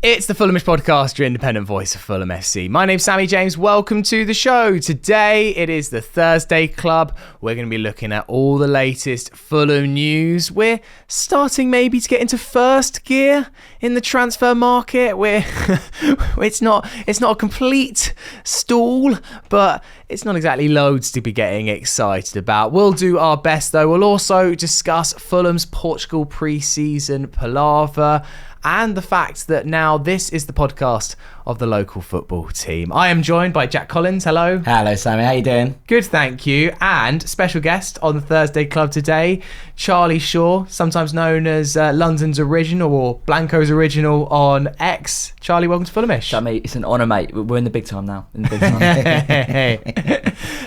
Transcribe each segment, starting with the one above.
It's the Fulhamish podcast, your independent voice of Fulham FC. My name's Sammy James. Welcome to the show. Today, it is the Thursday Club. We're going to be looking at all the latest Fulham news. We're starting maybe to get into first gear in the transfer market. It's not a complete stall, but it's not exactly loads to be getting excited about. We'll do our best, though. We'll also discuss Fulham's Portugal preseason palaver, and the fact that now this is the podcast of the local football team. I am joined by Jack Collins. Hello. Hello, Sammy. How you doing? Good, thank you. And special guest on the Thursday Club today, Charlie Shaw, sometimes known as London's original or Blanco's original on X. Charlie, welcome to Fulhamish. Sammy, it's an honour, mate. We're in the big time now.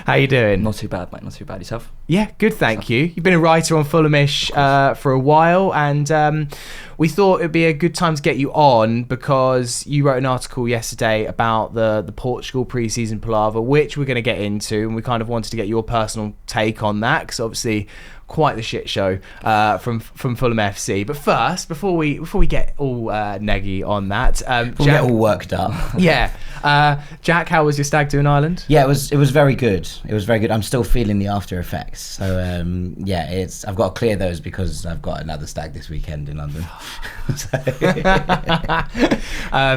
How you doing? Not too bad, mate. Not too bad. Yourself? Yeah, good, thank you. You've been a writer on Fulhamish for a while, and we thought it'd be a good time to get you on because you wrote an article yesterday about the Portugal preseason palaver, which we're going to get into, and we kind of wanted to get your personal take on that because obviously quite the shit show from Fulham FC. But first, before we get all neggy on that, Jack, get all worked up. Yeah, Jack, how was your stag do in Ireland? Yeah, it was very good. It was very good. I'm still feeling the after effects. So I've got to clear those because I've got another stag this weekend in London.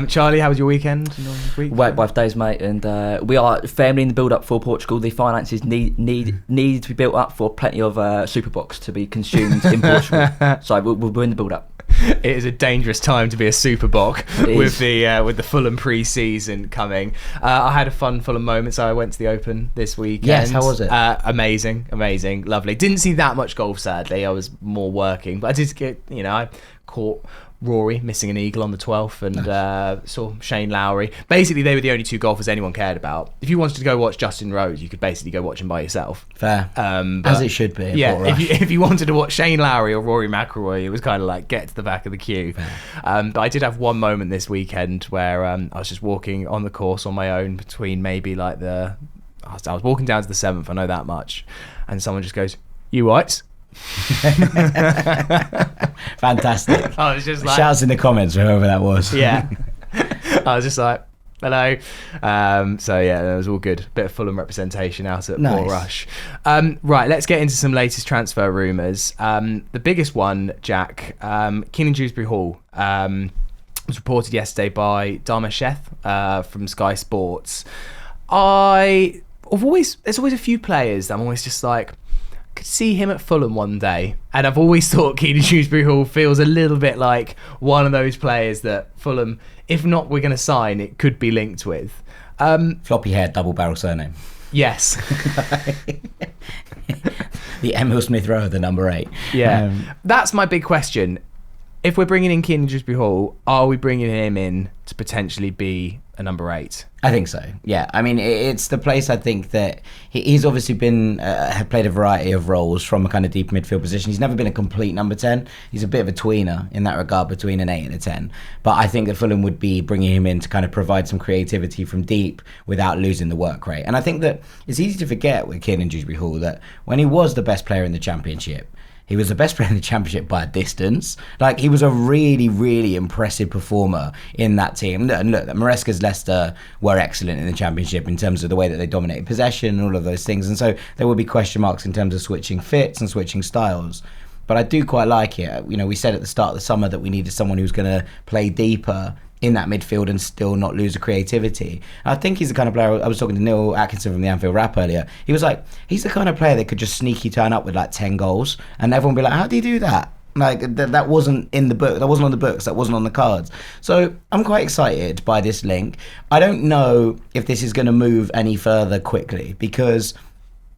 Charlie, how was your weekend? Wait, 5 days, mate, and we are firmly in the build-up for Portugal. The finances need to be built up for plenty of super box to be consumed in Portugal. So we're in the build-up. It is a dangerous time to be a super bock with the Fulham pre-season coming. I had a fun Fulham moment, so I went to the Open this weekend. Yes, how was it? Amazing, lovely. Didn't see that much golf, sadly. I was more working, but I did get, I caught Rory missing an eagle on the 12th and saw Shane Lowry. Basically, they were the only two golfers anyone cared about. If you wanted to go watch Justin Rose, you could basically go watch him by yourself. Fair. As it should be. Yeah, if you wanted to watch Shane Lowry or Rory McIlroy, it was kind of like get to the back of the queue. But I did have one moment this weekend where I was just walking on the course on my own between maybe like I was walking down to the 7th, I know that much, and someone just goes, "You whites?" Fantastic. I was just like, shouts in the comments, whoever that was. Yeah. I was just like, hello. So yeah, it was all good. Bit of Fulham representation out at Port Rush. Right, let's get into some latest transfer rumours. The biggest one, Jack, Kiernan Dewsbury-Hall, was reported yesterday by Dharma Sheth from Sky Sports. There's always a few players that I'm always just like, could see him at Fulham one day, and I've always thought Kiernan Dewsbury-Hall feels a little bit like one of those players that Fulham, if not we're going to sign, it could be linked with. Floppy hair, double barrel surname. Yes. The Emil Smith Rowe, the number 8. Yeah, that's my big question. If we're bringing in Kiernan Dewsbury-Hall, are we bringing him in to potentially be a number 8? I think so, yeah. I mean, it's the place I think that he's obviously been, played a variety of roles from a kind of deep midfield position. He's never been a complete number 10. He's a bit of a tweener in that regard between an 8 and a 10. But I think that Fulham would be bringing him in to kind of provide some creativity from deep without losing the work rate. And I think that it's easy to forget with Kiernan Dewsbury-Hall that when he was the best player in the Championship, he was the best player in the Championship by a distance. Like, he was a really, really impressive performer in that team. And look, Maresca's Leicester were excellent in the Championship in terms of the way that they dominated possession and all of those things. And so there will be question marks in terms of switching fits and switching styles. But I do quite like it. We said at the start of the summer that we needed someone who's going to play deeper in that midfield and still not lose the creativity. I think he's the kind of player, I was talking to Neil Atkinson from the Anfield Wrap earlier, he was like, he's the kind of player that could just sneaky turn up with like 10 goals and everyone would be like, how do you do that? Like, that wasn't in the book, that wasn't on the books, that wasn't on the cards. So I'm quite excited by this link. I don't know if this is going to move any further quickly, because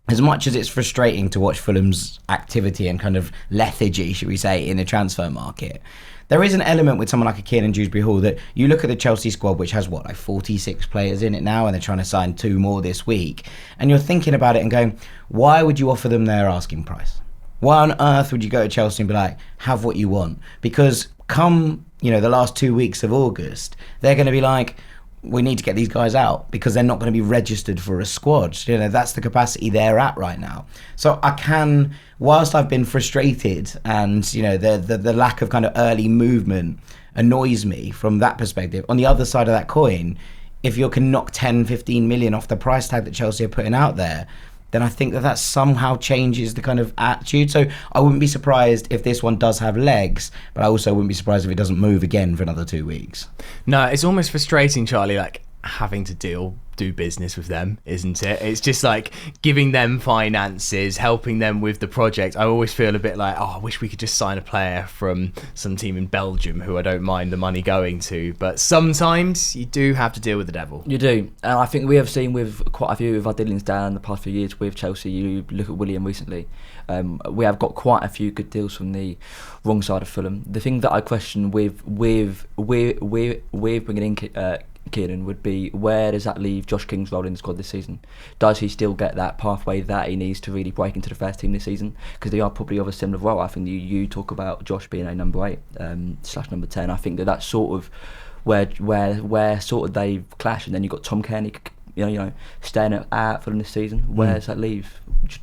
as much as it's frustrating to watch Fulham's activity and kind of lethargy, should we say, in the transfer market, there is an element with someone like a Kiernan Dewsbury-Hall that you look at the Chelsea squad, which has, 46 players in it now, and they're trying to sign 2 more this week. And you're thinking about it and going, why would you offer them their asking price? Why on earth would you go to Chelsea and be like, have what you want? Because come, the last 2 weeks of August, they're going to be like, we need to get these guys out because they're not going to be registered for a squad. That's the capacity they're at right now. So I can, whilst I've been frustrated and, the lack of kind of early movement annoys me from that perspective. On the other side of that coin, if you can knock 10, 15 million off the price tag that Chelsea are putting out there, then I think that somehow changes the kind of attitude. So I wouldn't be surprised if this one does have legs, but I also wouldn't be surprised if it doesn't move again for another 2 weeks. No, it's almost frustrating, Charlie, like having to do business with them, isn't it? It's just like giving them finances, helping them with the project. I always feel a bit like, I wish we could just sign a player from some team in Belgium who I don't mind the money going to. But sometimes you do have to deal with the devil. You do. And I think we have seen with quite a few of our dealings down the past few years with Chelsea. You look at William recently. We have got quite a few good deals from the wrong side of Fulham. The thing that I question with bringing in Kiernan would be, where does that leave Josh King's role in the squad this season? Does he still get that pathway that he needs to really break into the first team this season? Because they are probably of a similar role. I think you talk about Josh being a number 8 / number 10. I think that's sort of where sort of they've clashed. And then you've got Tom Kearney, staying out Fulham this season. Where does that leave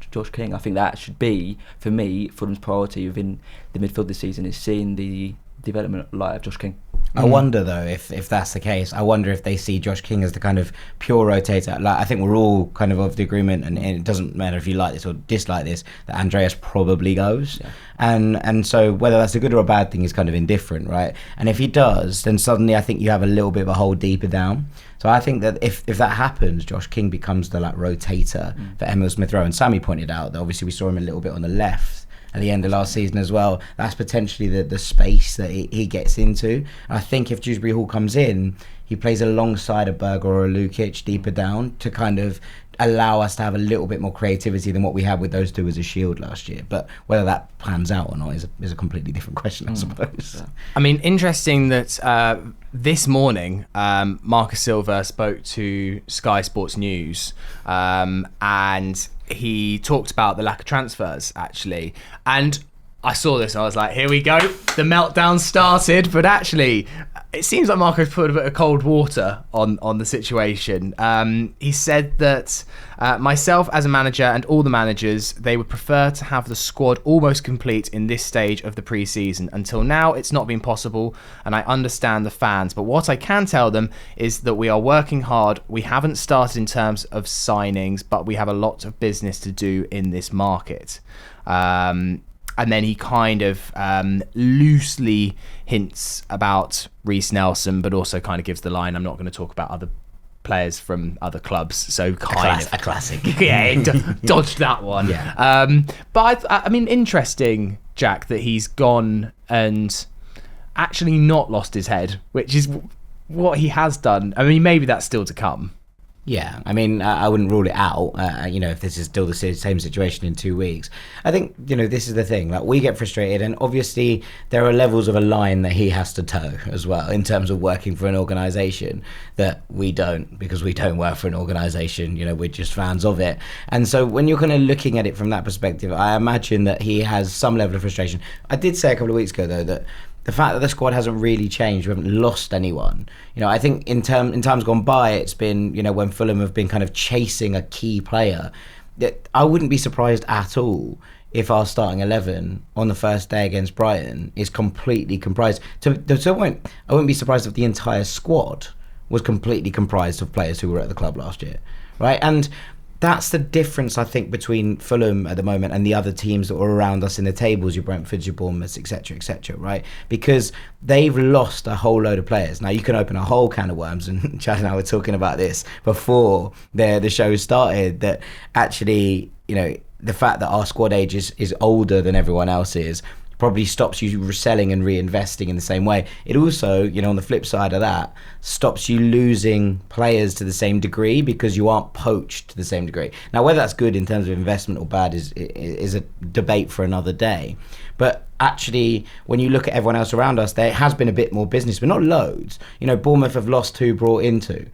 Josh King? I think that should be, for me, Fulham's priority within the midfield this season is seeing the development light of Josh King. I wonder though if that's the case. I wonder if they see Josh King as the kind of pure rotator. Like, I think we're all kind of the agreement, and it doesn't matter if you like this or dislike this, that Andreas probably goes. Yeah. And so whether that's a good or a bad thing is kind of indifferent, right? And if he does, then suddenly I think you have a little bit of a hole deeper down. So I think that if that happens, Josh King becomes the rotator for Emil Smith-Rowe. And Sammy pointed out that obviously we saw him a little bit on the left at the end of last season as well. That's potentially the space that he gets into. And I think if Dewsbury-Hall comes in, he plays alongside a Berger or a Lukic deeper down to kind of allow us to have a little bit more creativity than what we had with those two as a shield last year. But whether that plans out or not is a completely different question, I suppose. I mean, interesting that this morning Marco Silva spoke to Sky Sports News and he talked about the lack of transfers, actually. And I saw this and I was like, here we go. The meltdown started. But actually, it seems like Marco's put a bit of cold water on the situation. He said that myself as a manager and all the managers, they would prefer to have the squad almost complete in this stage of the pre-season. Until now, it's not been possible, and I understand the fans. But what I can tell them is that we are working hard. We haven't started in terms of signings, but we have a lot of business to do in this market. And then he kind of loosely hints about Reece Nelson, but also kind of gives the line, I'm not going to talk about other players from other clubs. So a classic. Yeah, dodged that one. Yeah. But I mean, interesting, Jack, that he's gone and actually not lost his head, which is what he has done. I mean, maybe that's still to come. Yeah, I mean, I wouldn't rule it out, if this is still the same situation in 2 weeks. I think, this is the thing, we get frustrated, and obviously there are levels of a line that he has to toe as well in terms of working for an organisation that we don't, because we don't work for an organisation, we're just fans of it. And so when you're kind of looking at it from that perspective, I imagine that he has some level of frustration. I did say a couple of weeks ago, though, that the fact that the squad hasn't really changed, we haven't lost anyone. I think in times gone by, it's been, when Fulham have been kind of chasing a key player, that I wouldn't be surprised at all if our starting 11 on the first day against Brighton is completely comprised. To the point, I wouldn't be surprised if the entire squad was completely comprised of players who were at the club last year, right? And that's the difference, I think, between Fulham at the moment and the other teams that were around us in the tables, your Brentfords, your Bournemouths, etc., right? Because they've lost a whole load of players. Now, you can open a whole can of worms, and Chad and I were talking about this before the show started, that actually, the fact that our squad age is older than everyone else's probably stops you reselling and reinvesting in the same way. It also, on the flip side of that, stops you losing players to the same degree because you aren't poached to the same degree. Now, whether that's good in terms of investment or bad is a debate for another day. But actually, when you look at everyone else around us, there has been a bit more business, but not loads. Bournemouth have lost who brought into.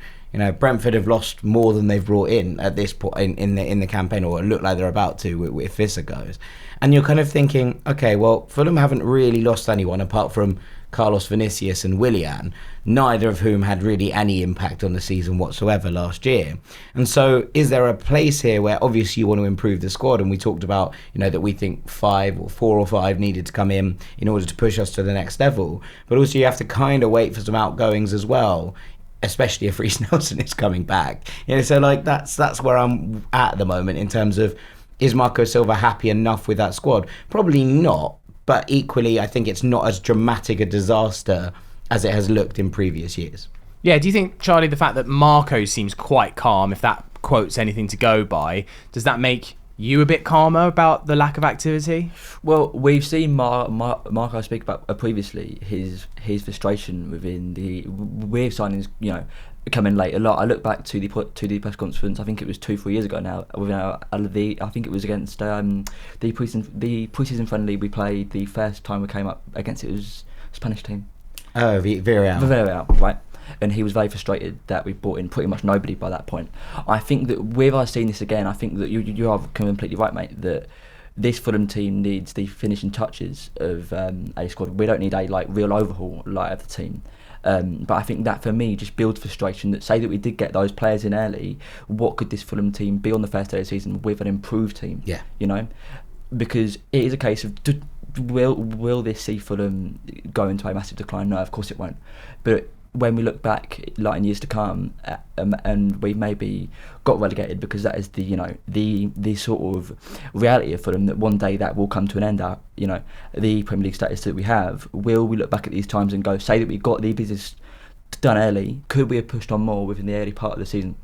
Brentford have lost more than they've brought in at this point in the campaign, or look like they're about to if Visser goes. And you're kind of thinking, okay, well, Fulham haven't really lost anyone apart from Carlos Vinicius and Willian, neither of whom had really any impact on the season whatsoever last year. And so is there a place here where obviously you want to improve the squad? And we talked about, that we think 4 or 5 needed to come in order to push us to the next level. But also you have to kind of wait for some outgoings as well, especially if Reece Nelson is coming back. So like that's where I'm at the moment in terms of, is Marco Silva happy enough with that squad? Probably not, but equally I think it's not as dramatic a disaster as it has looked in previous years. Yeah, do you think, Charlie, the fact that Marco seems quite calm, if that quote's anything to go by, does that make you a bit calmer about the lack of activity? Well, we've seen Marco speak about previously his frustration with signings, coming late a lot. I look back to the press conference. I think it was 2-3 years ago now. I think it was against the preseason friendly we played. The first time we came up against it was a Spanish team. Oh, Villarreal, right. And he was very frustrated that we brought in pretty much nobody by that point. I think that with us seeing this again, I think that you are completely right, mate, that this Fulham team needs the finishing touches of a squad. We don't need a real overhaul of the team. But I think that for me just builds frustration that, say that we did get those players in early, what could this Fulham team be on the first day of the season with an improved team? Yeah. Because it is a case of, will this see Fulham go into a massive decline? No, of course it won't. But when we look back in years to come, and we maybe got relegated, because that is the sort of reality of Fulham, that one day that will come to an end. The Premier League status that we have, will we look back at these times and go, say that we got the business done early, could we have pushed on more within the early part of the season?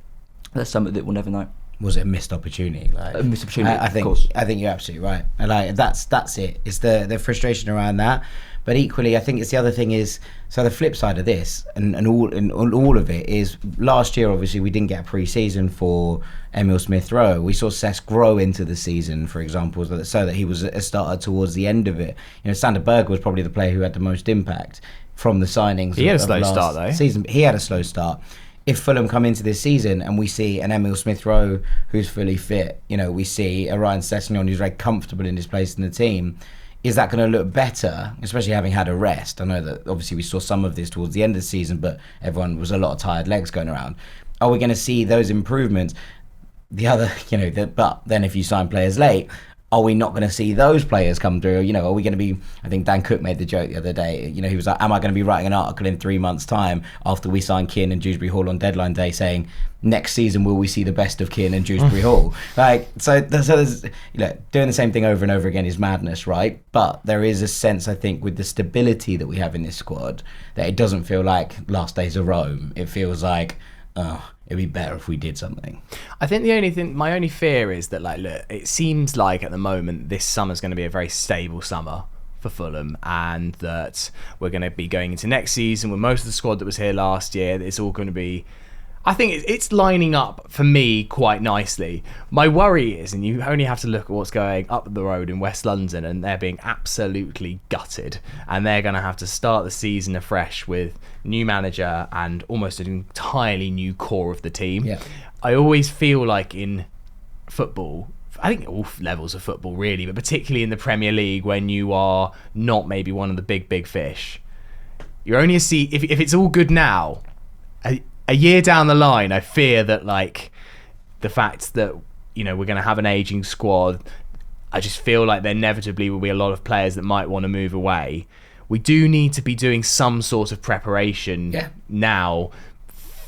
That's something that we'll never know. Was it a missed opportunity? A missed opportunity, I think, of course. I think you're absolutely right. And that's it. It's the frustration around that. But equally, I think it's the other thing is, so the flip side of this, and all of it is, last year obviously we didn't get a pre-season for Emile Smith-Rowe. We saw Cesc grow into the season, for example, so that he was a starter towards the end of it. Sander Berge was probably the player who had the most impact from the signings. He had a slow start though. Season. He had a slow start. If Fulham come into this season and we see an Emile Smith-Rowe who's fully fit, we see a Ryan Sessegnon who's very comfortable in his place in the team, is that going to look better, especially having had a rest? I know that obviously we saw some of this towards the end of the season, but everyone was a lot of tired legs going around. Are we going to see those improvements? The other, but then if you sign players late, are we not going to see those players come through? Are we going to be, I think Dan Cook made the joke the other day, he was like, am I going to be writing an article in 3 months' time after we sign Kiernan Dewsbury-Hall on deadline day saying, next season will we see the best of Kiernan Dewsbury-Hall? So there's, doing the same thing over and over again is madness, right? But there is a sense, I think, with the stability that we have in this squad, that it doesn't feel like last days of Rome. It feels like, it'd be better if we did something. I think my only fear is that, look, it seems like at the moment this summer's going to be a very stable summer for Fulham, and that we're going to be going into next season with most of the squad that was here last year. It's all going to be, I think it's lining up for me quite nicely. My worry is, and you only have to look at what's going up the road in West London, and they're being absolutely gutted, and they're going to have to start the season afresh with new manager and almost an entirely new core of the team. Yeah. I always feel like in football, I think all levels of football really, but particularly in the Premier League, when you are not maybe one of the big fish, you're only if it's all good now, a year down the line, I fear that the fact that we're going to have an aging squad, I just feel like there inevitably will be a lot of players that might want to move away. We do need to be doing some sort of preparation now,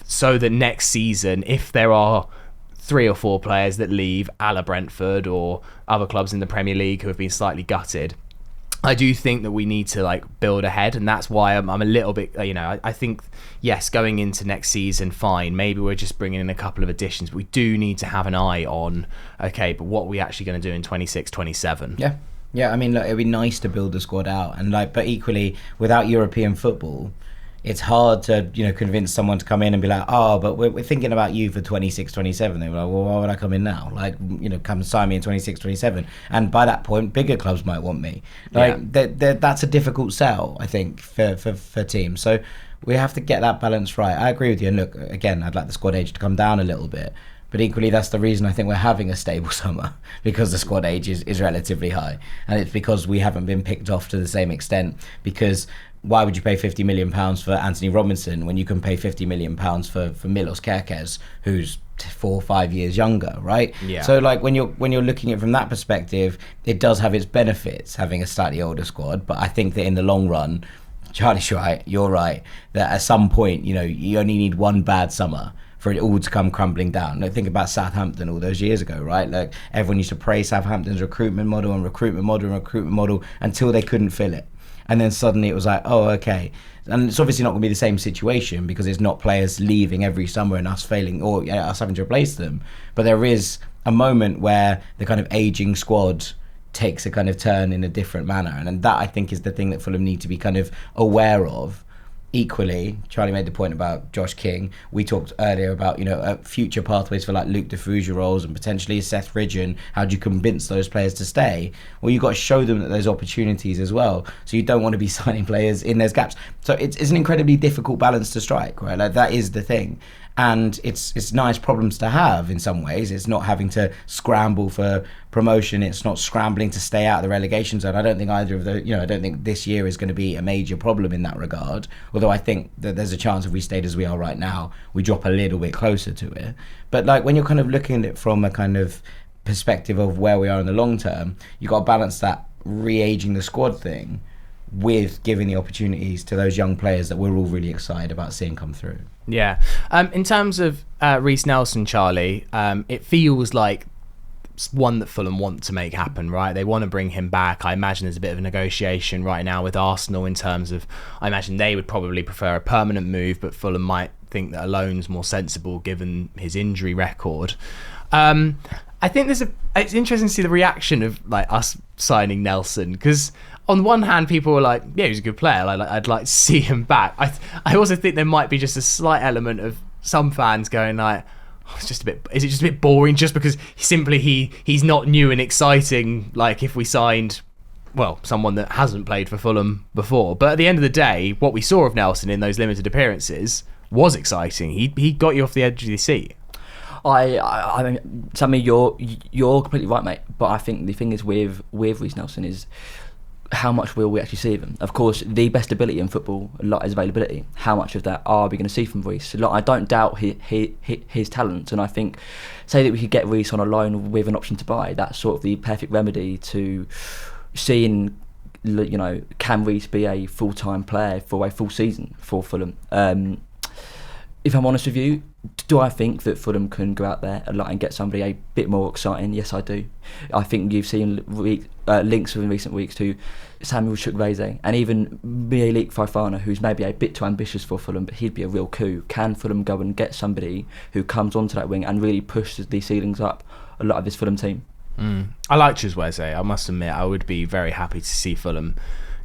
so that next season, if there are 3 or 4 players that leave, a la Brentford or other clubs in the Premier League who have been slightly gutted, I do think that we need to build ahead, and that's why I'm a little bit, I think, yes, going into next season, fine, maybe we're just bringing in a couple of additions, but we do need to have an eye on, okay, but what are we actually going to do in 26, 27? Yeah, I mean, look, it'd be nice to build the squad out, and but equally, without European football, it's hard to convince someone to come in and be like, but we're thinking about you for 26, 27. They were like, well, why would I come in now? Come sign me in 26, 27. And by that point, bigger clubs might want me. That's a difficult sell, I think, for teams. So we have to get that balance right. I agree with you. And look, again, I'd like the squad age to come down a little bit. But equally, that's the reason I think we're having a stable summer, because the squad age is relatively high. And it's because we haven't been picked off to the same extent, because why would you pay £50 million for Anthony Robinson when you can pay £50 million for Milos Kerkez, who's 4 or 5 years younger, right? Yeah. So like when you're looking at it from that perspective, it does have its benefits having a slightly older squad. But I think that in the long run, Charlie's right, you're right, that at some point, you only need one bad summer for it all to come crumbling down. Like, think about Southampton all those years ago, right? Like, everyone used to praise Southampton's recruitment model until they couldn't fill it. And then suddenly it was like, oh, okay. And it's obviously not going to be the same situation because it's not players leaving every summer and us failing or us having to replace them. But there is a moment where the kind of aging squad takes a kind of turn in a different manner. And that, I think, is the thing that Fulham need to be kind of aware of. Equally, Charlie made the point about Josh King. We talked earlier about future pathways for like Luke Diffuser roles and potentially Seth Ridgen. How do you convince those players to stay? Well, you've got to show them that there's opportunities as well. So you don't want to be signing players in those gaps. So it's an incredibly difficult balance to strike, right? Like, that is the thing. And it's nice problems to have in some ways. It's not having to scramble for promotion. It's not scrambling to stay out of the relegation zone. I don't think either of the, I don't think this year is going to be a major problem in that regard. Although I think that there's a chance if we stayed as we are right now, we drop a little bit closer to it. But like when you're kind of looking at it from a kind of perspective of where we are in the long term, you've got to balance that re-aging the squad thing with giving the opportunities to those young players that we're all really excited about seeing come through. Yeah. In terms of Reece Nelson, Charlie, it feels like one that Fulham want to make happen, right? They want to bring him back. I imagine there's a bit of a negotiation right now with Arsenal in terms of, I imagine they would probably prefer a permanent move, but Fulham might think that a loan's more sensible given his injury record. I think it's interesting to see the reaction of like us signing Nelson, because on one hand, people were like, yeah, he's a good player. I'd like to see him back. I also think there might be just a slight element of some fans going like, oh, is it just a bit boring just because he's not new and exciting, like if we signed, well, someone that hasn't played for Fulham before. But at the end of the day, what we saw of Nelson in those limited appearances was exciting. He got you off the edge of your seat. I mean, Sammy, you're completely right, mate. But I think the thing is with Reece Nelson is how much will we actually see of him? Of course, the best ability in football, a lot is availability. How much of that are we going to see from Reece? I don't doubt his talent, and I think, say that we could get Reece on a loan with an option to buy, that's sort of the perfect remedy to seeing, can Reece be a full-time player for a full season for Fulham? If I'm honest with you, do I think that Fulham can go out there and get somebody a bit more exciting? Yes, I do. I think you've seen links in recent weeks to Samuel Chukwueze and even Mialik Fofana, who's maybe a bit too ambitious for Fulham, but he'd be a real coup. Can Fulham go and get somebody who comes onto that wing and really pushes the ceilings up a lot of this Fulham team? I like Chukwueze. I must admit, I would be very happy to see Fulham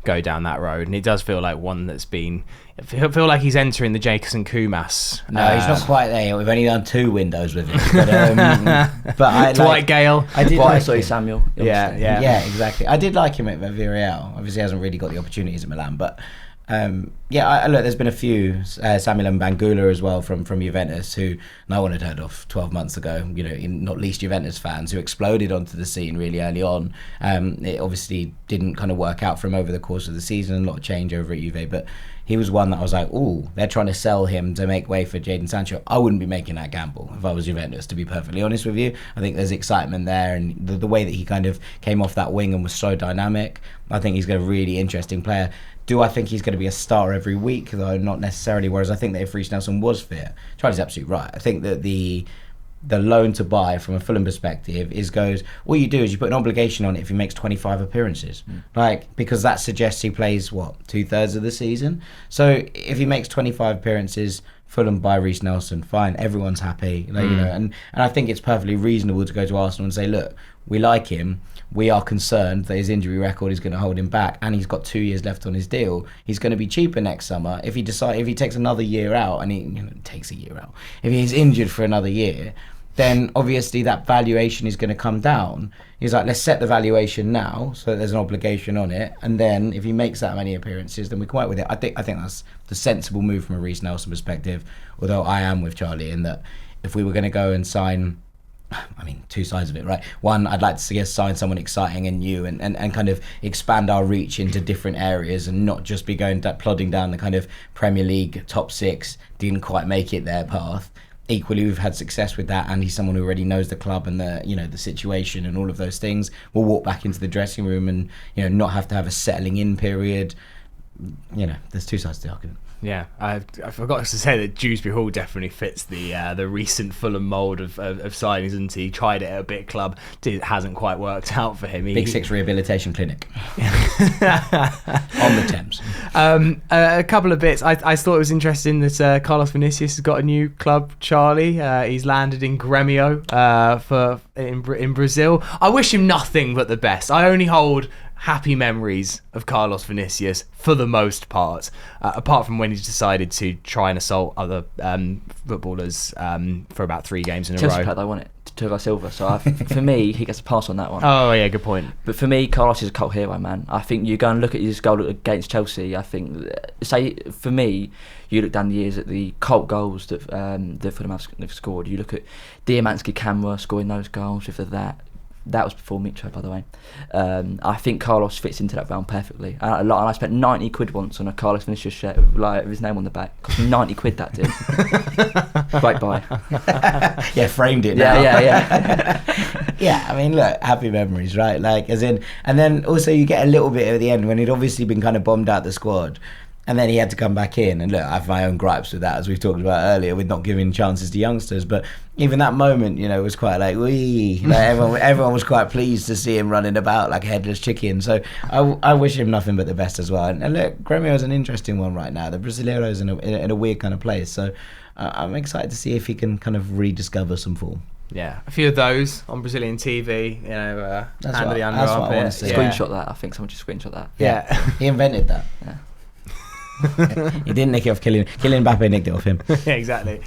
go down that road, and it does feel like one that's been. I feel like he's entering the Jason Kumas. No, he's not quite there. We've only done 2 windows with him. But I Dwight Gale. I did like him. Samuel. Yeah, exactly. I did like him at Villarreal. Obviously, he hasn't really got the opportunities at Milan, but. Look, there's been a few, Samuel Mbangula as well from Juventus, who no one had heard of 12 months ago, not least Juventus fans, who exploded onto the scene really early on. It obviously didn't kind of work out for him over the course of the season, a lot of change over at Juve, but he was one that I was like, ooh, they're trying to sell him to make way for Jadon Sancho. I wouldn't be making that gamble if I was Juventus, to be perfectly honest with you. I think there's excitement there, and the way that he kind of came off that wing and was so dynamic, I think he's a really interesting player. Do I think he's going to be a star every week, though? Not necessarily, whereas I think that if Reece Nelson was fit, Charlie's absolutely right. I think that the loan to buy from a Fulham perspective what you do is you put an obligation on it if he makes 25 appearances. Because that suggests he plays, 2/3 of the season? So if he makes 25 appearances, Fulham buy Reece Nelson, fine, everyone's happy. And I think it's perfectly reasonable to go to Arsenal and say, look, we like him, we are concerned that his injury record is going to hold him back, and he's got 2 years left on his deal. He's going to be cheaper next summer. If he takes another year out, and he takes a year out, if he's injured for another year, then obviously that valuation is going to come down. He's like, let's set the valuation now so that there's an obligation on it, and then if he makes that many appearances, then we can work with it. I think that's the sensible move from a Reece Nelson perspective, although I am with Charlie in that if we were going to go and sign I mean, two sides of it, right? One, I'd like to see us sign someone exciting and new and kind of expand our reach into different areas and not just be plodding down the kind of Premier League top 6, didn't quite make it there path. Equally, we've had success with that, and he's someone who already knows the club and the situation and all of those things. We'll walk back into the dressing room and not have to have a settling in period. There's two sides to the argument. Yeah, I forgot to say that Dewsbury-Hall definitely fits the recent Fulham mould of signings, and he tried it at a big club. It hasn't quite worked out for him. Big Six rehabilitation clinic on the Thames. A couple of bits. I thought it was interesting that Carlos Vinicius has got a new club, Charlie. He's landed in Grêmio in Brazil. I wish him nothing but the best. I only hold happy memories of Carlos Vinicius for the most part, apart from when he decided to try and assault other footballers for about 3 games in a row. Chelsea player, I want it to Marco Silva, so for me he gets a pass on that one. Oh yeah, good point. But for me, Carlos is a cult hero, man. I think you go and look at his goal against Chelsea. I think, for me, you look down the years at the cult goals that Fulham have scored. You look at Diamanski Camera scoring those goals with that was before Micho, by the way. I think Carlos fits into that realm perfectly. And I spent 90 quid once on a Carlos Vinicius shirt with his name on the back. Cost me 90 quid, that did. Right by. Yeah, framed it now. Yeah. Yeah, I mean, look, happy memories, right? Like, as in, and then also you get a little bit at the end when he'd obviously been kind of bombed out the squad. And then he had to come back in. And look, I have my own gripes with that, as we've talked about earlier, with not giving chances to youngsters. But even that moment, was quite like, wee. Like everyone was quite pleased to see him running about like a headless chicken. So I wish him nothing but the best as well. And look, Grêmio is an interesting one right now. The Brasileiro's in a weird kind of place. So I'm excited to see if he can kind of rediscover some form. Yeah, a few of those on Brazilian TV, that's under what, the under that's what I armpit. want to see. Screenshot that. I think someone just screenshot that. Yeah. He invented that. Yeah. He didn't nick it off Kylian Mbappe, nicked it off him. Yeah, exactly.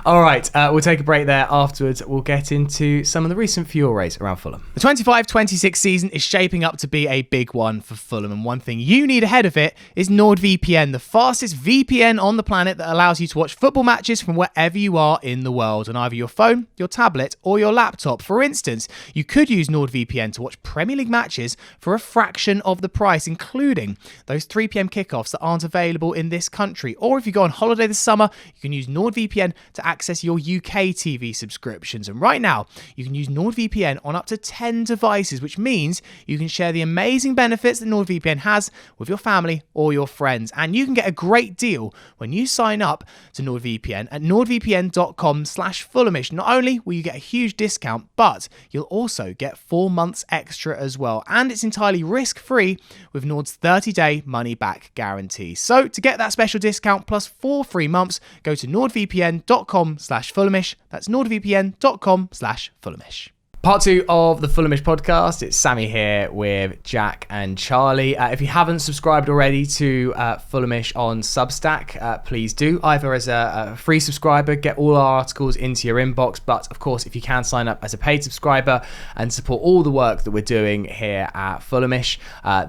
All right, we'll take a break there. Afterwards, we'll get into some of the recent furores around Fulham. The 25-26 season is shaping up to be a big one for Fulham, and one thing you need ahead of it is NordVPN, the fastest VPN on the planet that allows you to watch football matches from wherever you are in the world, on either your phone, your tablet, or your laptop. For instance, you could use NordVPN to watch Premier League matches for a fraction of the price, including those 3 p.m. kickoffs that aren't available in this country. Or if you go on holiday this summer, you can use NordVPN to access your UK TV subscriptions. And right now, you can use NordVPN on up to 10 devices, which means you can share the amazing benefits that NordVPN has with your family or your friends. And you can get a great deal when you sign up to NordVPN at nordvpn.com/Fulhamish. Not only will you get a huge discount, but you'll also get 4 months extra as well. And it's entirely risk-free with Nord's 30-day money-back guarantee. So to get that special discount plus 4 free months, go to nordvpn.com/Fulhamish. That's nordvpn.com/Fulhamish. Part 2 of the Fulhamish podcast. It's Sammy here with Jack and Charlie. If you haven't subscribed already to Fulhamish on Substack, please do. Either as a free subscriber, get all our articles into your inbox. But of course, if you can sign up as a paid subscriber and support all the work that we're doing here at Fulhamish,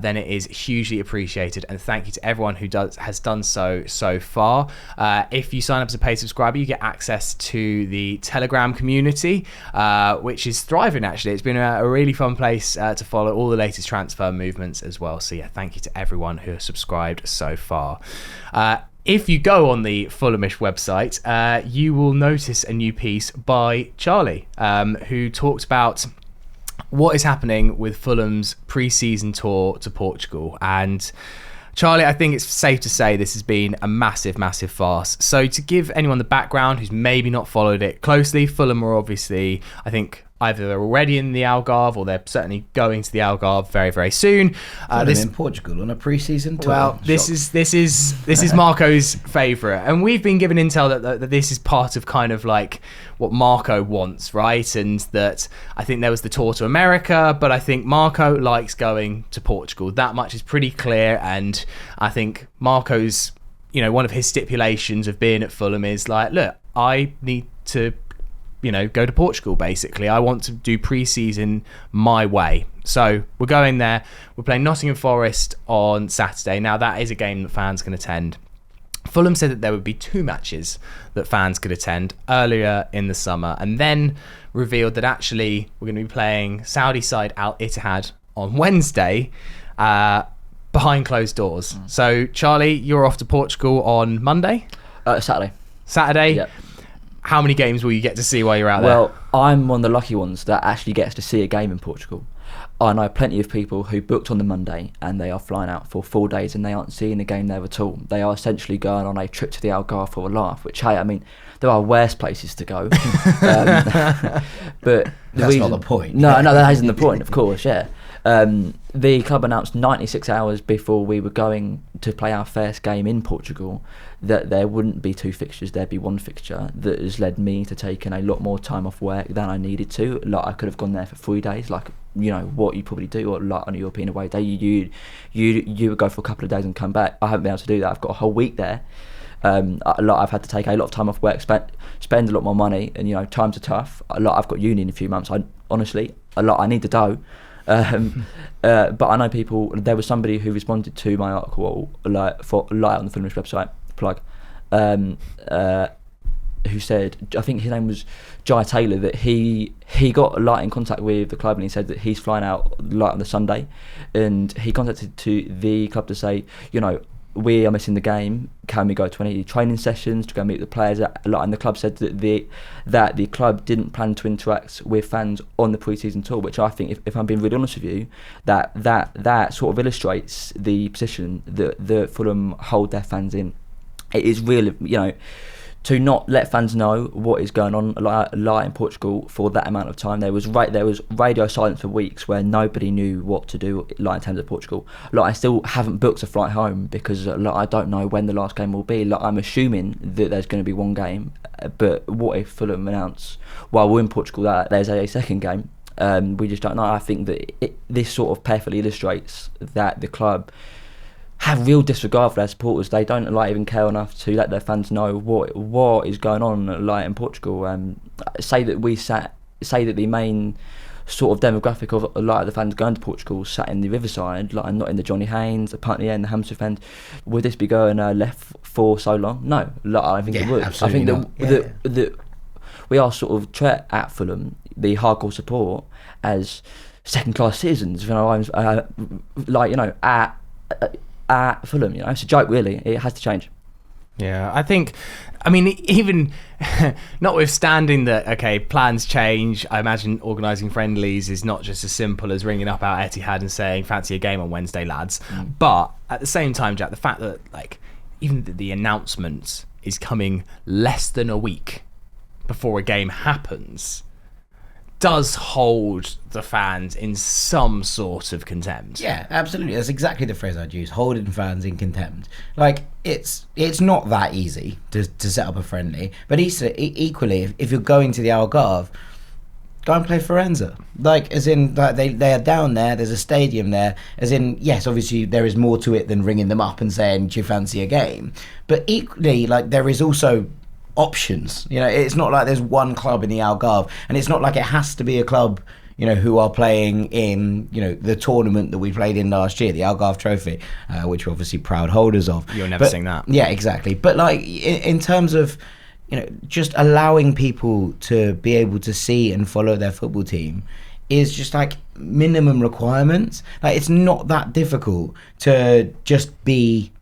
then it is hugely appreciated. And thank you to everyone who has done so far. If you sign up as a paid subscriber, you get access to the Telegram community, which is thriving. Actually, it's been a really fun place to follow all the latest transfer movements as well. So yeah, thank you to everyone who has subscribed so far. If you go on the Fulhamish website, you will notice a new piece by Charlie, who talked about what is happening with Fulham's pre-season tour to Portugal. And Charlie, I think it's safe to say this has been a massive farce. So to give anyone the background who's maybe not followed it closely, Fulham are obviously, I think, either they're already in the Algarve or they're certainly going to the Algarve very soon. This in Portugal on a pre-season tour. Well, this is Marco's favourite, and we've been given intel that this is part of kind of like what Marco wants, right? And that I think there was the tour to America, but I think Marco likes going to Portugal. That much is pretty clear, and I think Marco's, one of his stipulations of being at Fulham is like, look, I need to go to Portugal, basically. I want to do pre-season my way. So we're going there. We're playing Nottingham Forest on Saturday. Now, that is a game that fans can attend. Fulham said that there would be 2 matches that fans could attend earlier in the summer, and then revealed that actually we're going to be playing Saudi side Al Ittihad on Wednesday behind closed doors. So, Charlie, you're off to Portugal on Monday? Saturday? Yep. How many games will you get to see while you're out there? Well, I'm one of the lucky ones that actually gets to see a game in Portugal. I know plenty of people who booked on the Monday and they are flying out for 4 days and they aren't seeing the game there at all. They are essentially going on a trip to the Algarve for a laugh, which, hey, I mean, there are worse places to go. But that's not the point. No, that isn't the point, of course, yeah. The club announced 96 hours before we were going to play our first game in Portugal that there wouldn't be 2 fixtures, there'd be 1 fixture. That has led me to taking a lot more time off work than I needed to. Like, I could have gone there for 3 days, like, you know, what you probably do, or like on a European away day, you would go for a couple of days and come back. I haven't been able to do that. I've got a whole week there. I've had to take a lot of time off work, spend a lot more money, and you know, times are tough. I've got uni in a few months. I need the dough. But I know people. There was somebody who responded to my article, on the Fulhamish website, plug, who said, I think his name was Jai Taylor, that he got in contact with the club and he said that he's flying out on the Sunday, and he contacted to the club to say, you know, we are missing the game. Can we go to any training sessions to go meet the players? And the club said that the club didn't plan to interact with fans on the pre-season tour, which I think, if I'm being really honest with you, that sort of illustrates the position that Fulham hold their fans in. It is really, you know, to not let fans know what is going on in Portugal for that amount of time. There was radio silence for weeks where nobody knew what to do in terms of Portugal. I still haven't booked a flight home because I don't know when the last game will be. I'm assuming that there's going to be 1 game, but what if Fulham announce while we're in Portugal that there's a second game? We just don't know. I think that this sort of perfectly illustrates that the club have real disregard for their supporters. They don't even care enough to let their fans know what is going on in Portugal. Say that the main sort of demographic of a lot of the fans going to Portugal sat in the Riverside, not in the Johnny Haynes, the Putney End, the Hammersmith End. Would this be going left for so long? No, I think it would. I think that we are sort of treated at Fulham, the hardcore support, as second-class citizens. At Fulham, it's a joke, really. It has to change. Yeah, I mean, even notwithstanding that, okay, plans change, I imagine organising friendlies is not just as simple as ringing up Al Ittihad and saying, fancy a game on Wednesday, lads. But at the same time, Jack, the fact that, even the announcement is coming less than a week before a game happens does hold the fans in some sort of contempt. Yeah, absolutely. That's exactly the phrase I'd use. Holding fans in contempt. It's not that easy to set up a friendly. But equally, if you're going to the Algarve, go and play Forenza. They are down there. There's a stadium there. As in, yes, obviously there is more to it than ringing them up and saying, do you fancy a game? But equally, there is also options. It's not like there's one club in the Algarve, and it's not like it has to be a club who are playing in the tournament that we played in last year, the Algarve Trophy, which we're obviously proud holders of. You're never seeing that. Yeah, exactly. But in terms of just allowing people to be able to see and follow their football team is just minimum requirements. It's not that difficult to just be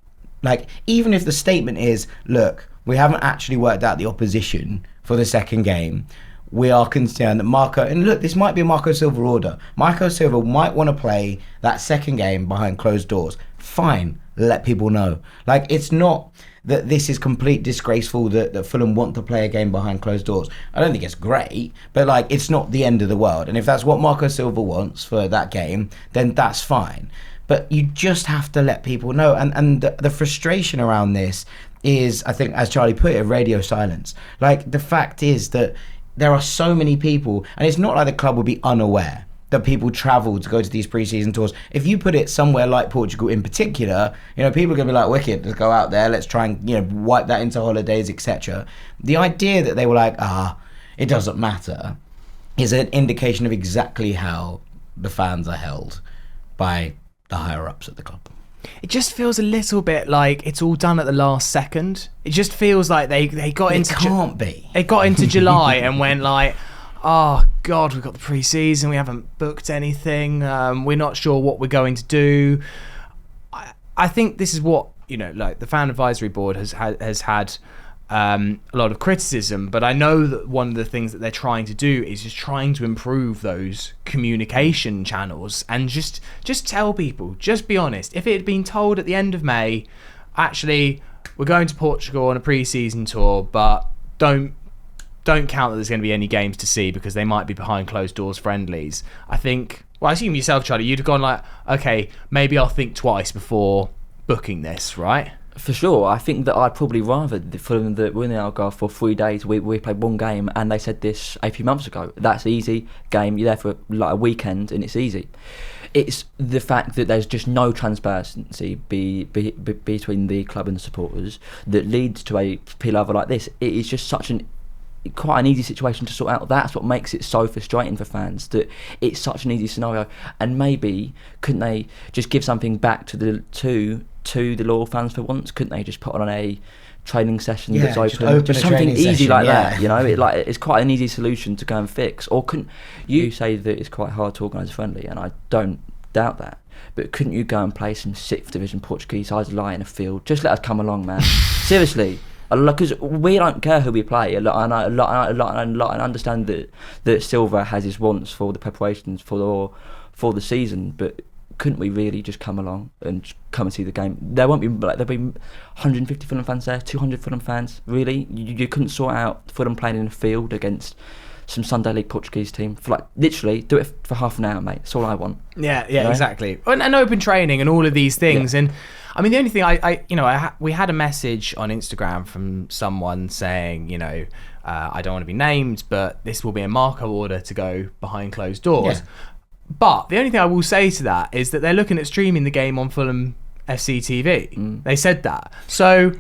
even if the statement is, look, we haven't actually worked out the opposition for the second game. We are concerned that and look, this might be a Marco Silva order. Marco Silva might want to play that second game behind closed doors. Fine, let people know. It's not that this is complete disgraceful that Fulham want to play a game behind closed doors. I don't think it's great, but it's not the end of the world. And if that's what Marco Silva wants for that game, then that's fine. But you just have to let people know. And the frustration around this is, I think, as Charlie put it, radio silence. The fact is that there are so many people, and it's not like the club will be unaware that people travel to go to these pre-season tours. If you put it somewhere like Portugal in particular, people are going to be wicked, let's go out there, let's try and wipe that into holidays, etc. The idea that they were it doesn't matter is an indication of exactly how the fans are held by the higher ups at the club. it just feels a little bit like it's all done at the last second. It just feels like they got into... It can't be. They got into July and went like, oh God, we've got the pre-season, we haven't booked anything, we're not sure what we're going to do. I think this is what, like the fan advisory board has had a lot of criticism, but I know that one of the things that they're trying to do is just trying to improve those communication channels and just tell people, just be honest. If it had been told at the end of May, actually, we're going to Portugal on a pre-season tour, but don't count that there's going to be any games to see because they might be behind closed doors friendlies. I think, well, I assume yourself, Charlie, you'd have gone like, okay, maybe I'll think twice before booking this, right? For sure, I think that I'd probably rather the Fulham that we're in the Algarve for 3 days. We played one game, and they said this a few months ago. That's easy game. You're there for like a weekend, and it's easy. It's the fact that there's just no transparency between the club and the supporters that leads to a palaver like this. It is just quite an easy situation to sort out. That's what makes it so frustrating for fans, that it's such an easy scenario. And maybe couldn't they just give something back to the loyal fans for once? Couldn't they just put on a training session that's open? Just something easy like that, it's quite an easy solution to go and fix. Or couldn't you say that it's quite hard to organise a friendly, and I don't doubt that, but couldn't you go and play some 6th division Portuguese sides lie in a field? Just let us come along, man. Seriously. Because we don't care who we play, and I understand that Silva has his wants for the preparations for the season, but couldn't we really just come along and come and see the game? There'll be 150 Fulham fans there, 200 Fulham fans. Really, you couldn't sort out Fulham playing in a field against some Sunday League Portuguese team for literally do it for half an hour, mate. That's all I want. Yeah, exactly. And open training and all of these things. And I mean, the only thing we had a message on Instagram from someone saying, I don't want to be named, but this will be a Marco order to go behind closed doors. Yeah. But the only thing I will say to that is that they're looking at streaming the game on Fulham FC TV. They said that. So,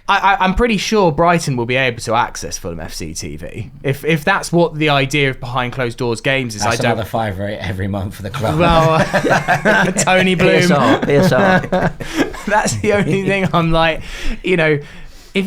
I'm pretty sure Brighton will be able to access Fulham FC TV if that's what the idea of behind closed doors games is. That's another £5 every month for the club. Well, Tony Bloom. PSR. That's the only thing I'm like, if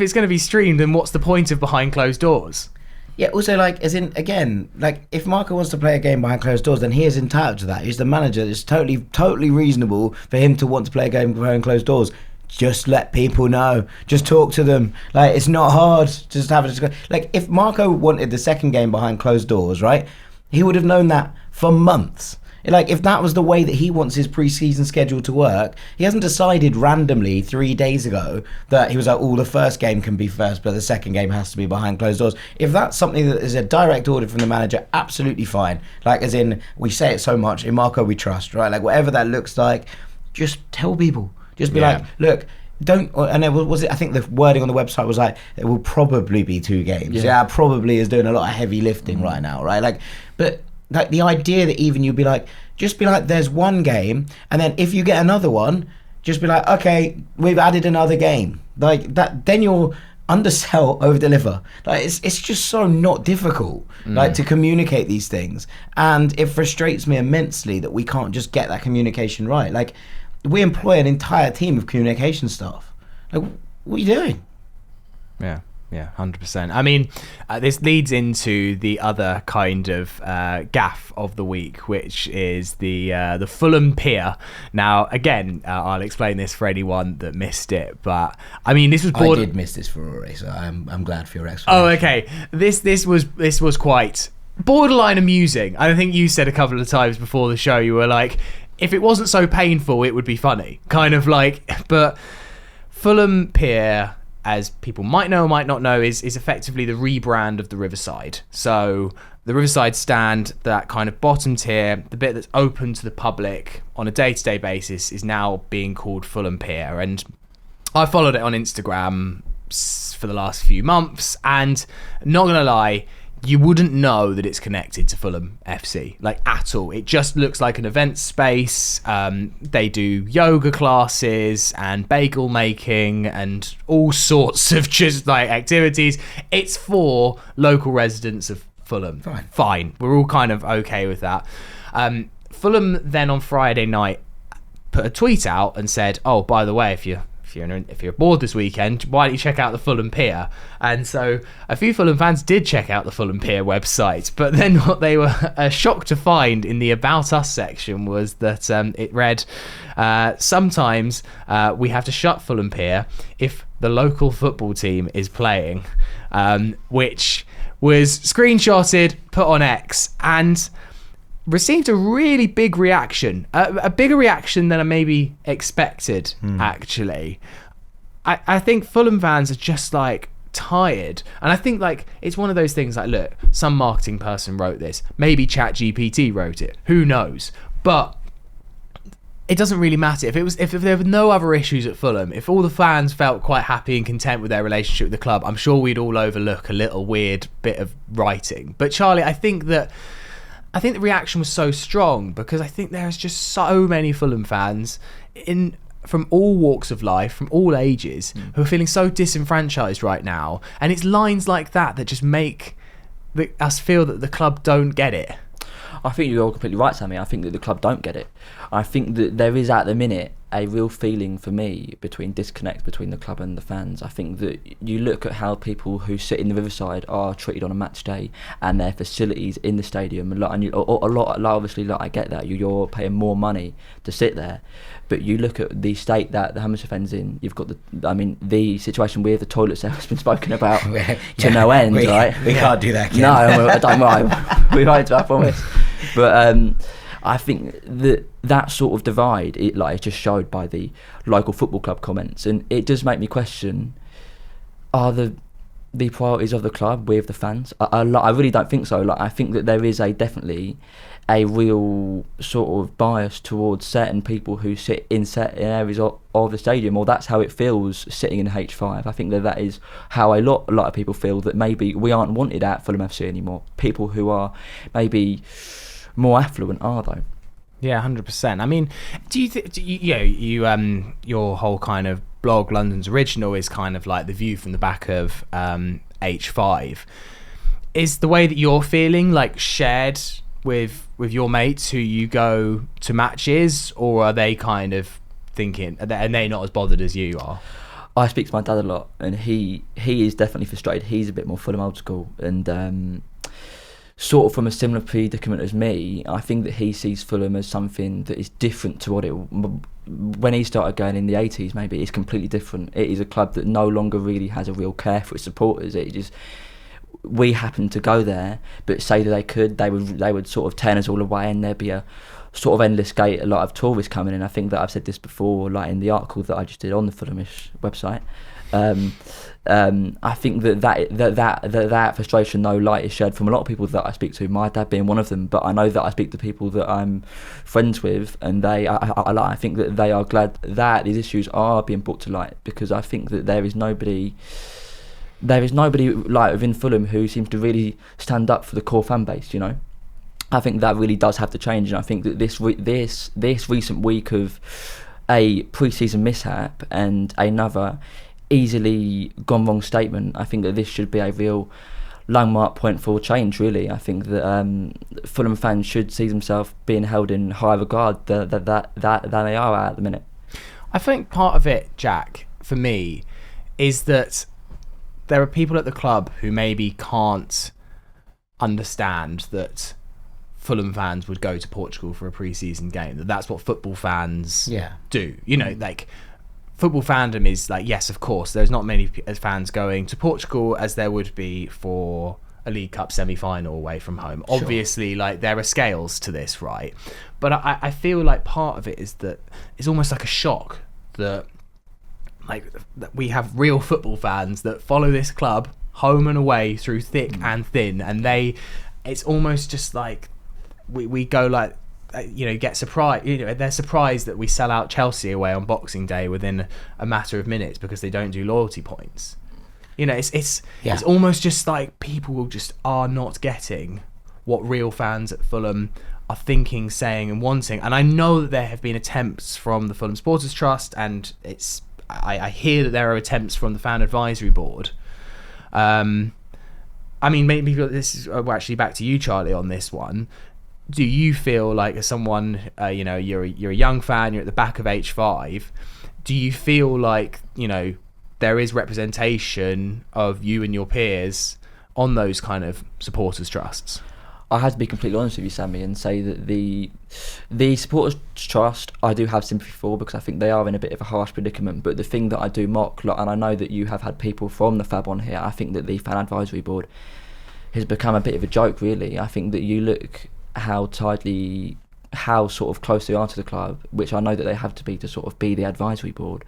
it's going to be streamed, then what's the point of behind closed doors? Yeah, also, if Marco wants to play a game behind closed doors, then he is entitled to that. He's the manager. It's totally reasonable for him to want to play a game behind closed doors. Just let people know. Just talk to them. It's not hard to just have a discussion. If Marco wanted the second game behind closed doors, right, he would have known that for months. If that was the way that he wants his pre-season schedule to work, he hasn't decided randomly 3 days ago that he was like, the first game can be first, but the second game has to be behind closed doors. If that's something that is a direct order from the manager, absolutely fine. As in, we say it so much, in Marco we trust, right? Whatever that looks like, just tell people. Just be like, look, don't. And I think the wording on the website was like, it will probably be 2 games. Yeah, probably is doing a lot of heavy lifting right now, right? But the idea that even you'd be like, just be like, there's one game, and then if you get another one, just be like, okay, we've added another game. That, then you'll undersell, over deliver. It's just so not difficult, to communicate these things, and it frustrates me immensely that we can't just get that communication right. We employ an entire team of communication staff. What are you doing? Yeah, 100%. I mean, this leads into the other kind of gaffe of the week, which is the Fulham pier. Now, again, I'll explain this for anyone that missed it, but I mean, this was. I did miss this for Rory, so I'm glad for your explanation. Oh, okay. This was quite borderline amusing. I think you said a couple of times before the show, you were like, if it wasn't so painful, it would be funny. But Fulham Pier, as people might know or might not know, is effectively the rebrand of the Riverside. So the Riverside stand, that kind of bottom tier, the bit that's open to the public on a day-to-day basis, is now being called Fulham Pier. And I followed it on Instagram for the last few months, and not gonna lie, you wouldn't know that it's connected to Fulham FC, at all. It just looks like an event space. They do yoga classes and bagel making and all sorts of just activities. It's for local residents of Fulham. Fine. We're all kind of okay with that. Fulham then on Friday night put a tweet out and said, "Oh, by the way, if you're bored this weekend, why don't you check out the Fulham Pier?" And so a few Fulham fans did check out the Fulham Pier website, but then what they were shocked to find in the About Us section was that it read, "Sometimes we have to shut Fulham Pier if the local football team is playing," which was screenshotted, put on X, and received a really big reaction, a bigger reaction than I maybe expected, actually. I think Fulham fans are just like tired, and I think like it's one of those things like, look, some marketing person wrote this, maybe ChatGPT wrote it, who knows, but it doesn't really matter. If there were no other issues at Fulham, if all the fans felt quite happy and content with their relationship with the club, I'm sure we'd all overlook a little weird bit of writing. But Charlie, I think the reaction was so strong because I think there's just so many Fulham fans from all walks of life, from all ages, who are feeling so disenfranchised right now. And it's lines like that just make us feel that the club don't get it. I think you're completely right, Sammy. I think that the club don't get it. I think that there is at the minute a real feeling for me between disconnect between the club and the fans. I think that you look at how people who sit in the Riverside are treated on a match day and their facilities in the stadium. Obviously, I get that you're paying more money to sit there, but you look at the state that the Hammersmith End's in. You've got the situation with the toilets that has been spoken about to no end, right? We can't do that. No, don't worry. We won't, I promise. But I think that sort of divide, it's just showed by the local football club comments, and it does make me question: are the priorities of the club with the fans? I really don't think so. I think that there is definitely a real sort of bias towards certain people who sit in certain areas of the stadium, or that's how it feels sitting in H5. I think that is how a lot of people feel, that maybe we aren't wanted at Fulham FC anymore. People who are maybe more affluent are, though. Yeah, 100%. I mean, do you think your whole kind of blog, London's Original, is kind of like the view from the back of H5? Is the way that you're feeling like shared with your mates who you go to matches, or are they kind of thinking, are they not as bothered as you are? I speak to my dad a lot, and he is definitely frustrated. He's a bit more Fulham old school, and sort of from a similar predicament as me. I think that he sees Fulham as something that is different to what it, when he started going in the 80s, maybe it's completely different. It is a club that no longer really has a real care for its supporters. We happened to go there, but say that they would sort of turn us all away, and there'd be a sort of endless gate, a lot of tourists coming in. I think that I've said this before, like in the article that I just did on the Fulhamish website. I think that frustration, though, light is shared from a lot of people that I speak to, my dad being one of them, but I know that I speak to people that I'm friends with, and I think that they are glad that these issues are being brought to light, because I think that there is nobody like within Fulham who seems to really stand up for the core fan base, you know. I think that really does have to change, and I think that this recent week of a pre-season mishap and another easily gone wrong statement, I think that this should be a real landmark point for change, really. I think that Fulham fans should see themselves being held in higher regard than they are at the minute. I think part of it, Jack, for me, is that there are people at the club who maybe can't understand that Fulham fans would go to Portugal for a pre-season game, that's what football fans do. You know, like, football fandom is like, yes, of course, there's not many fans going to Portugal as there would be for a League Cup semi-final away from home. Sure. Obviously, like, there are scales to this, right? But I feel like part of it is that it's almost like a shock that, like, that we have real football fans that follow this club home and away through thick and thin, and it's almost just like we go like, get surprised. They're surprised that we sell out Chelsea away on Boxing Day within a matter of minutes because they don't do loyalty points. It's almost just like people just are not getting what real fans at Fulham are thinking, saying, and wanting. And I know that there have been attempts from the Fulham Supporters Trust, and I hear that there are attempts from the Fan Advisory Board. I mean, maybe this is, we're actually back to you, Charlie, on this one. do you feel like, as someone, you're a young fan, you're at the back of H5, do you feel like, there is representation of you and your peers on those kind of supporters trusts? I had to be completely honest with you, Sammy, and say that the supporters trust I do have sympathy for, because I think they are in a bit of a harsh predicament. But the thing that I do mock, and I know that you have had people from the Fab on here, I think that the fan advisory board has become a bit of a joke, really. I think that you look how sort of close they are to the club, which I know that they have to be to sort of be the advisory board,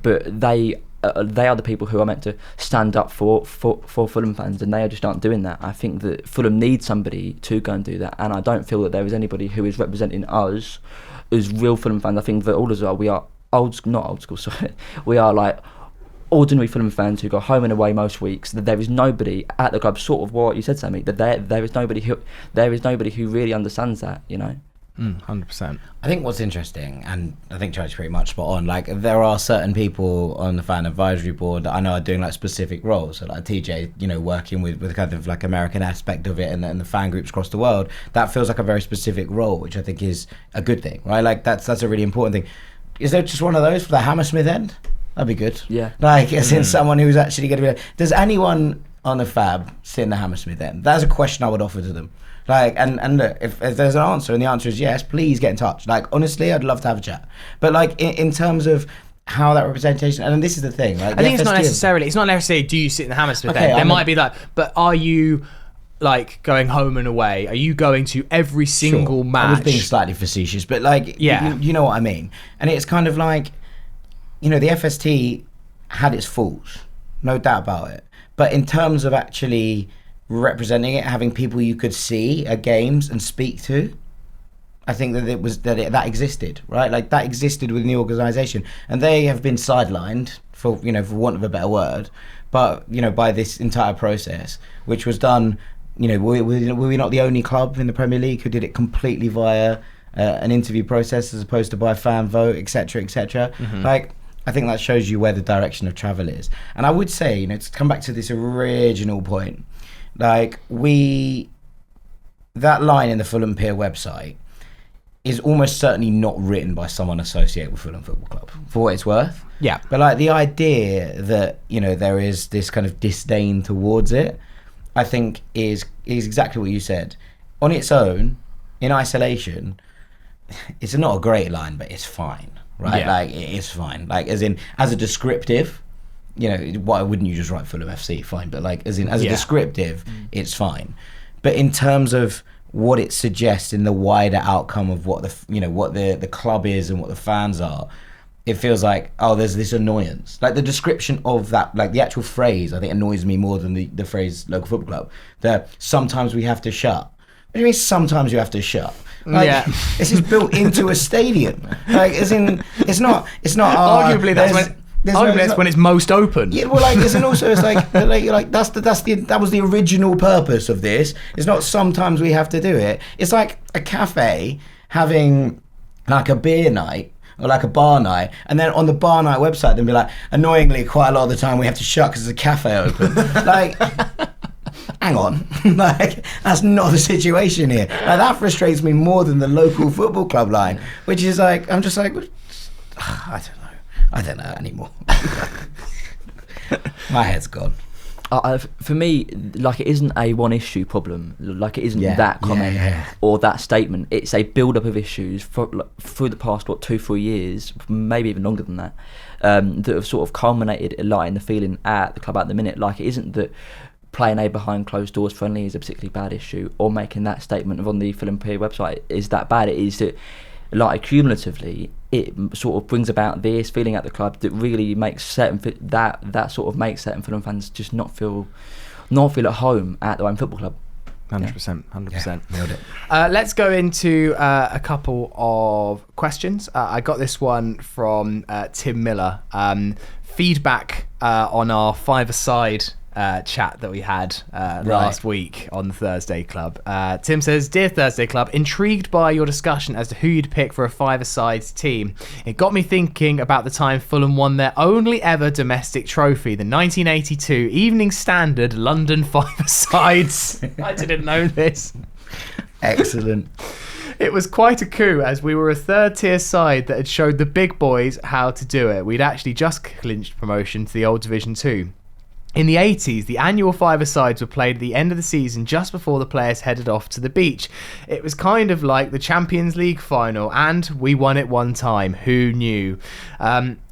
but they are the people who are meant to stand up for Fulham fans, and they just aren't doing that. I think that Fulham needs somebody to go and do that, and I don't feel that there is anybody who is representing us as real Fulham fans. I think that all of us we are not old school, sorry. We are like ordinary Fulham fans who go home and away most weeks. That there is nobody at the club, sort of what you said, Sammy, that there is nobody who really understands that, 100%. I think what's interesting, and I think Charlie's pretty much spot on, like there are certain people on the fan advisory board that I know are doing like specific roles. So like TJ, working with kind of like American aspect of it, and the fan groups across the world, that feels like a very specific role, which I think is a good thing, right? Like that's a really important thing. Is there just one of those for the Hammersmith end? That'd be good. Yeah. Like, as in someone who's actually going to be... Does anyone on the Fab sit in the Hammersmith end? That's a question I would offer to them. Like, and look, if there's an answer, and the answer is yes, please get in touch. Like, honestly, I'd love to have a chat. But, like, in terms of how that representation... And this is the thing. Like, I think it's not necessarily do you sit in the Hammersmith end? There might be that. But are you... like going home and away, are you going to every single match? I was being slightly facetious, but like, you know what I mean. And it's kind of like, the FST had its faults, no doubt about it. But in terms of actually representing it, having people you could see at games and speak to, I think that that existed, right? Like that existed within the organisation, and they have been sidelined for want of a better word, but by this entire process, which was done. Were we not the only club in the Premier League who did it completely via an interview process as opposed to by fan vote, etc., etc.? Mm-hmm. Like, I think that shows you where the direction of travel is. And I would say, to come back to this original point, like that line in the Fulham Peer website is almost certainly not written by someone associated with Fulham Football Club, for what it's worth. Yeah. But like the idea that, there is this kind of disdain towards it, I think is exactly what you said. On its own, in isolation, it's not a great line, but it's fine, right? Yeah. Like, it is fine. Like, as a descriptive, why wouldn't you just write Fulham FC? Fine. But like, as a descriptive, it's fine. But in terms of what it suggests in the wider outcome of what the club is and what the fans are, it feels like, there's this annoyance. Like the description of that, like the actual phrase, I think annoys me more than the phrase local football club. That sometimes we have to shut. What do you mean sometimes you have to shut? Like, this is built into a stadium. Like, as in, it's not. Arguably, that's when it's most open. Yeah, well, like, and also it's like that was the original purpose of this. It's not sometimes we have to do it. It's like a cafe having like a beer night or like a bar night, and then on the bar night website they'll be like, annoyingly, quite a lot of the time we have to shut because there's a cafe open. Like, hang on, like that's not the situation here. Like, that frustrates me more than the local football club line, which is like, I'm just like, I don't know anymore. My head's gone. For me, like, it isn't a one issue problem. Like, it isn't that comment or that statement. It's a build up of issues through the past 2-3 years, maybe even longer than that, that have sort of culminated a lot in the feeling at the club at the minute. Like, it isn't that playing a behind closed doors friendly is a particularly bad issue, or making that statement on the Fulham Peer website is that bad. It is that, like, cumulatively, it sort of brings about this feeling at the club that really makes certain makes certain Fulham fans just not feel at home at their own football club. 100%. Nailed it. Let's go into a couple of questions. I got this one from Tim Miller. Feedback on our five-a-side chat that we had last week on the Thursday Club. Tim says, "Dear Thursday Club, intrigued by your discussion as to who you'd pick for a five-a-side team. It got me thinking about the time Fulham won their only ever domestic trophy, the 1982 Evening Standard London five-a-sides." I didn't know this. Excellent. It was quite a coup, as we were a third-tier side that had showed the big boys how to do it. We'd actually just clinched promotion to the old Division 2. In the 80s, the annual five-a-sides were played at the end of the season just before the players headed off to the beach. It was kind of like the Champions League final, and we won it one time. Who knew?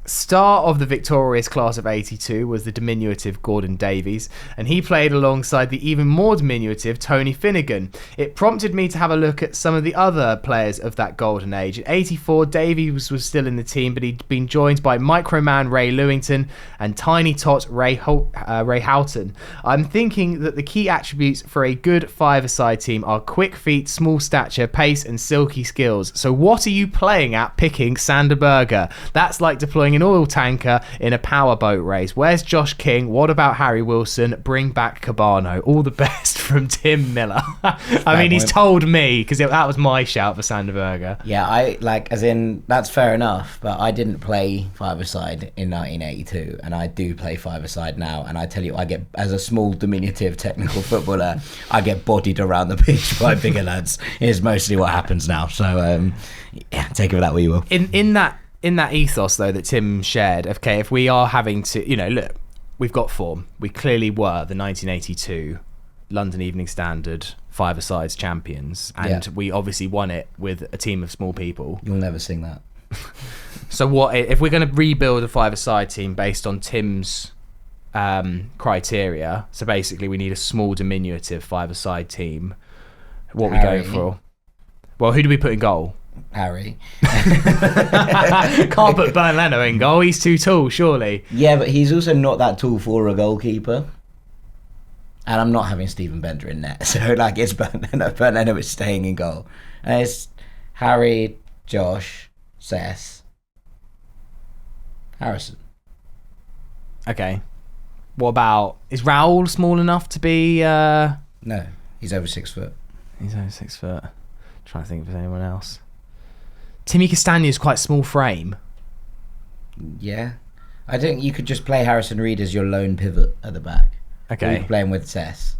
Star of the victorious class of 82 was the diminutive Gordon Davies, and he played alongside the even more diminutive Tony Finnegan. It prompted me to have a look at some of the other players of that golden age. In 84, Davies was still in the team, but he'd been joined by Microman Ray Lewington and Tiny Tot Ray Houghton. I'm thinking that the key attributes for a good five-a-side team are quick feet, small stature, pace, and silky skills. So what are you playing at picking Sander Berger? That's like deploying an oil tanker in a powerboat race. Where's Josh King? What about Harry Wilson? Bring back Cabano. All the best from Tim Miller. I mean, he's told me, because that was my shout for Sander Berger. Yeah, that's fair enough, but I didn't play five-a-side in 1982, and I do play five-a-side now, and I tell you, I get, as a small, diminutive technical footballer, I get bodied around the pitch by bigger lads, is mostly what happens now. So, yeah, take it with that where you will. In that ethos, though, that Tim shared, okay, if we are having to, look, we've got form. We clearly were the 1982 London Evening Standard five-a-sides champions, and we obviously won it with a team of small people. You'll never sing that. So what if we're going to rebuild a five-a-side team based on Tim's criteria? So basically, we need a small, diminutive five-a-side team. What are we going for? Well, who do we put in goal? Harry. Can't put Bernd Leno in goal. He's too tall, surely. Yeah, but he's also not that tall for a goalkeeper. And I'm not having Steven Bender in net. So, it's Bernd Leno. Bernd Leno is staying in goal. And it's Harry, Josh, Sess, Harrison. Okay. What about... Is Raoul small enough to be... No, he's over 6 foot. He's over 6 foot. Trying to think if there's anyone else. Timmy Castagna's quite small frame. Yeah. I think you could just play Harrison Reed as your lone pivot at the back. Okay. Or you could play him with Sess.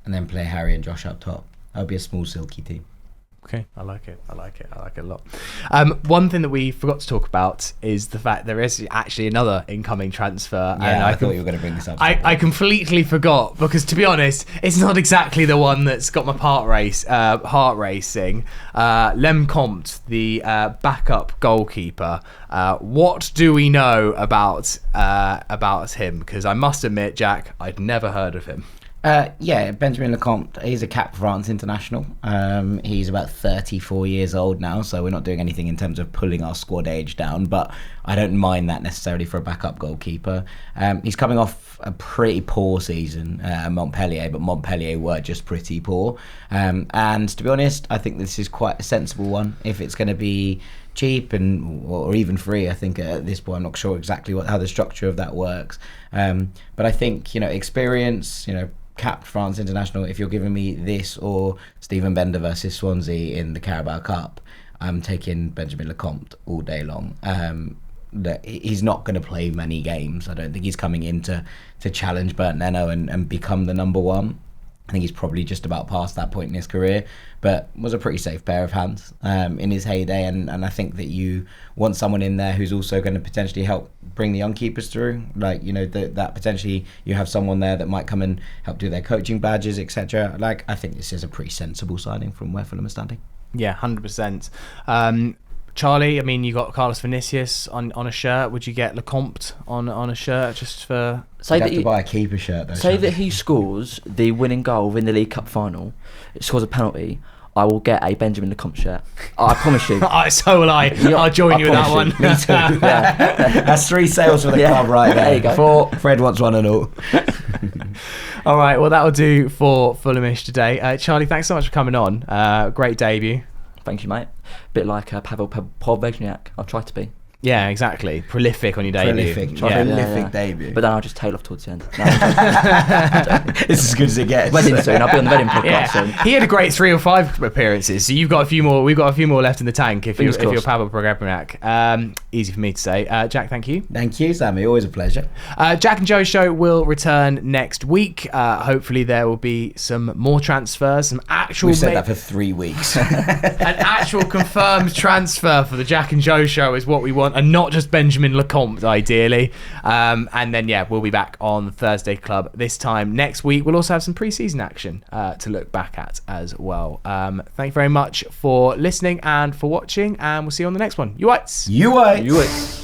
And then play Harry and Josh up top. That would be a small, silky team. Okay, I like it a lot. One thing that we forgot to talk about is the fact there is actually another incoming transfer. Yeah, and I thought you were going to bring this up. I completely forgot, because to be honest, it's not exactly the one that's got my heart racing. Lem Comte, the backup goalkeeper. What do we know about him? Because I must admit, Jack, I'd never heard of him. Benjamin Lecomte, he's a Cap France international. He's about 34 years old now, so we're not doing anything in terms of pulling our squad age down, but I don't mind that necessarily for a backup goalkeeper. He's coming off a pretty poor season at Montpellier, but Montpellier were just pretty poor. And to be honest, I think this is quite a sensible one. If it's going to be cheap or even free, I think at this point, I'm not sure exactly how the structure of that works. But I think, experience, capped France international, if you're giving me this or Steven Bender versus Swansea in the Carabao Cup, I'm taking Benjamin Lecomte all day long. He's not going to play many games. I don't think he's coming in to challenge Bernd Leno and become the number one. I think he's probably just about past that point in his career, but was a pretty safe pair of hands in his heyday. And I think that you want someone in there who's also going to potentially help bring the young keepers through. That potentially you have someone there that might come and help do their coaching badges, etc. I think this is a pretty sensible signing from where Fulham are standing. Yeah, 100%. Charlie, I mean, you got Carlos Vinicius on a shirt. Would you get Lecomte on a shirt just for... You'd have to buy a keeper shirt, though. Say that he scores the winning goal in the League Cup final, scores a penalty, I will get a Benjamin Lecomte shirt. I promise you. So will I. I'll join you with that one. Me too. Yeah. That's 3 sales for the club right there. There you go. 4, Fred wants 1 and all. All right, well, that'll do for Fulhamish today. Charlie, thanks so much for coming on. Great debut. Thank you, mate. Bit like Pavel Podvechniak. I'll try to be. Yeah, exactly. Prolific on your debut. Prolific debut. But then I'll just tail off towards the end. It's as good as it gets. Wedding soon. I'll be on the wedding podcast soon. He had a great 3 or 5 appearances, so you've got a few more. We've got a few more left in the tank if you're Pavel Progrepinak. Easy for me to say. Jack, thank you. Thank you, Sammy. Always a pleasure. Jack and Joe's show will return next week. Hopefully there will be some more transfers, some actual... We've said that for 3 weeks. An actual confirmed transfer for the Jack and Joe show is what we want, and not just Benjamin Lecomte, ideally. And then, we'll be back on the Thursday Club this time next week. We'll also have some pre-season action to look back at as well. Thank you very much for listening and for watching, and we'll see you on the next one. You whites. You whites.